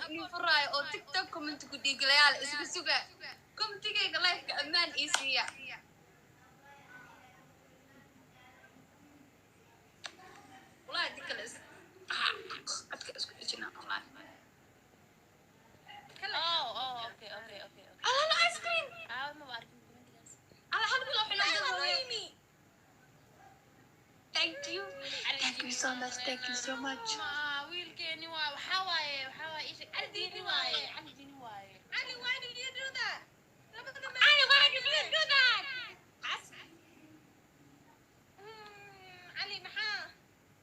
ni furaay oo TikTok comment ku dhiglayaal isku suga commentigayga like amaan isiya والله ديكلس أتك اسكت جنا والله اوكي على الآيس كريم ما بعرف على حد لو حلو thank you thank you so much ويلكني وحواي ايش عندي واي علي why did you do that علي محا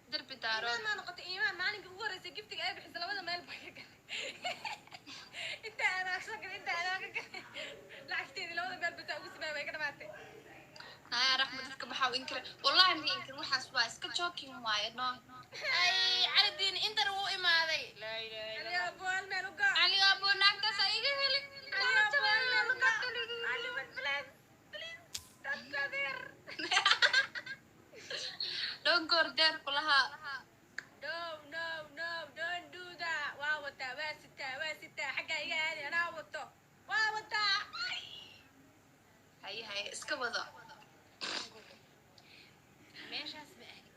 درب دارو ما نقطع ايمان ماني قوري سقفتك اي بحس لبدا ميل بحق انت انا لعبتني لبدا ميل بتاع وسبا way ka dhamaatay يا رحمة dadka waxa uu inkir wallahi ma inkir waxaas waa iska joking waaye no ay عردين انت رو imaaday la ilaha illa Allah bool meel uga ali abo naagta sayga heli ali bool meel uga ali please takadir don't go there kulaha no don't do that waa wata wasita xaga iga aadi ana wato waa wata hay iska wado meeshaas ma ahli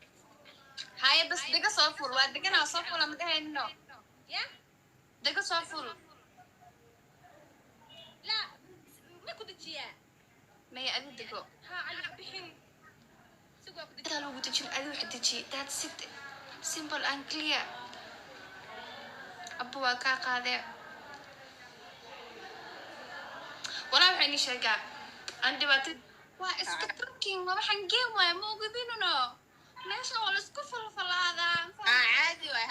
hay bas diga soo fur waa digana soo fur ma dhahayno ya diga soo fur la ma ku dajiya may adi digo ha ali bixin sugo ku inta lagu dajin adi wax daji that's it simple and clear abu waa ka qaade wala waxay ni sheegaa aan dhibaato waa iska talking ma waxaan game waay ma ogidinno meesha waa la isku falfalaadaa caadi waay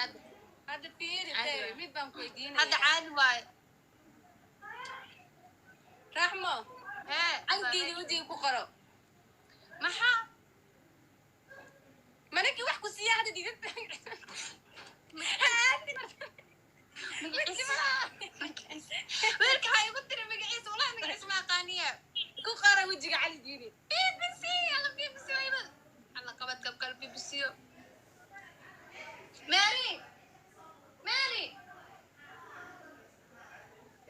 hadda fiiri mid baan ku weydiinaya hadda caadi waay raxmo ankiini wajigi ku qoro maxaa manaki wax ku siiya hadda digad weelka hay ugu tiri magaciisa wallahi magaciisa ma aqaaniya ku qoro wajiga cali diini BBC alla BBC wayba alla qabad qabkal BBC Mary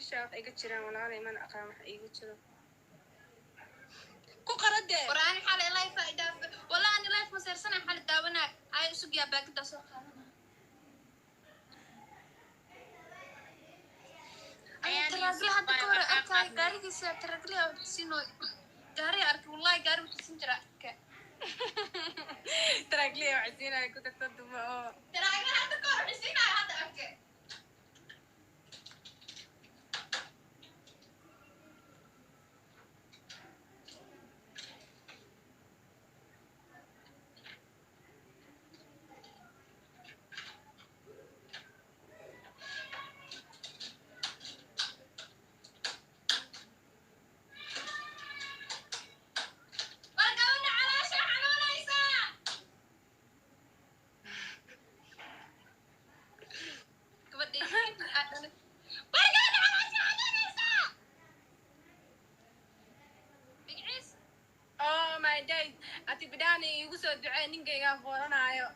ishaaq iga jiraan walaalay mana aqaan wax iga jiro ku qarade quraani xal live faa'iida wallahi ani live ma seersana xal daawana ay isug yaa baakada soo qaadana تراجل هذا كور أنت قاري سيا تراجل سينو قاري أرك والله قاري وحسين جراك تراجل وحسين أنا كنت أتدم تراجل هذا كور حسين هذا أرك بداني يقصد دعانين كيا فورنايو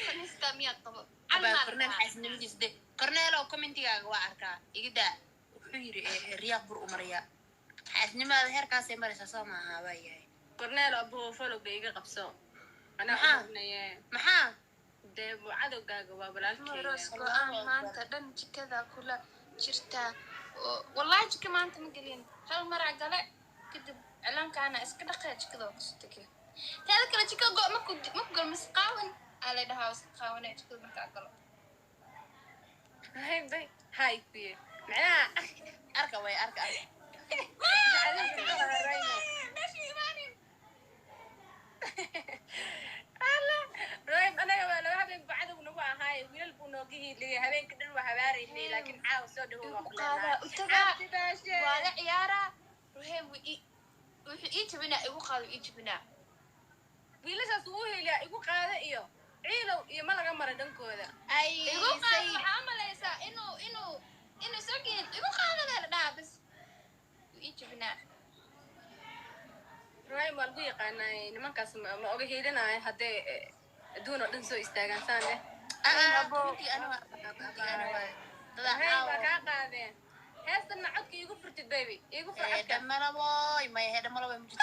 خمسة مية طبق أبا كرنيل حاسن نمجلس ده كرنيل أو كومنتي أقوى أركا يقدا وحير رياض بر أمريا حاسن ما ظهر كاسي مرسا صوما هواي كرنيل أبو فلو بيجا قبصو أنا أمرني محا ده بعدو قاقوا بلالكي مرسكو ما أنت دنج كذا كله شرتا والله جك ما أنت مقلين هل مرة قلق كده إعلان كان إسكت دقيقة كذا وقصتك هذا كله جك قو ما كقول مسقاون على ده هاوس قاونة كذا ما كقول هاي بي هاي بي معنا أركا ويا أركا ماشي ماني رايب أنا لو هبين بعد ونوع هاي ويل بنوجي لي هبين كده وحباري لي لكن عاوز صدق هو قاعدة وتبع ولا عيارة وهم وإيه تبنا إيو قالوا إيه تبنا ويلش أسوه لا إيو قاعدة إيو عيلو إيه ما لقى مرة دنكودا أي إيو قالوا عمل إيسا إنه ساكين إيو قاعدة لا بس وإيه تبنا راي مالبي قانا نما كاس ما أوجه هيدنا هذا دون أدن سو استعان سانه كنتي أنا قاعدين هسه عدك يقول فرتي بيبي يقول فرتي دمنا باي ما يهدم ولا بمجد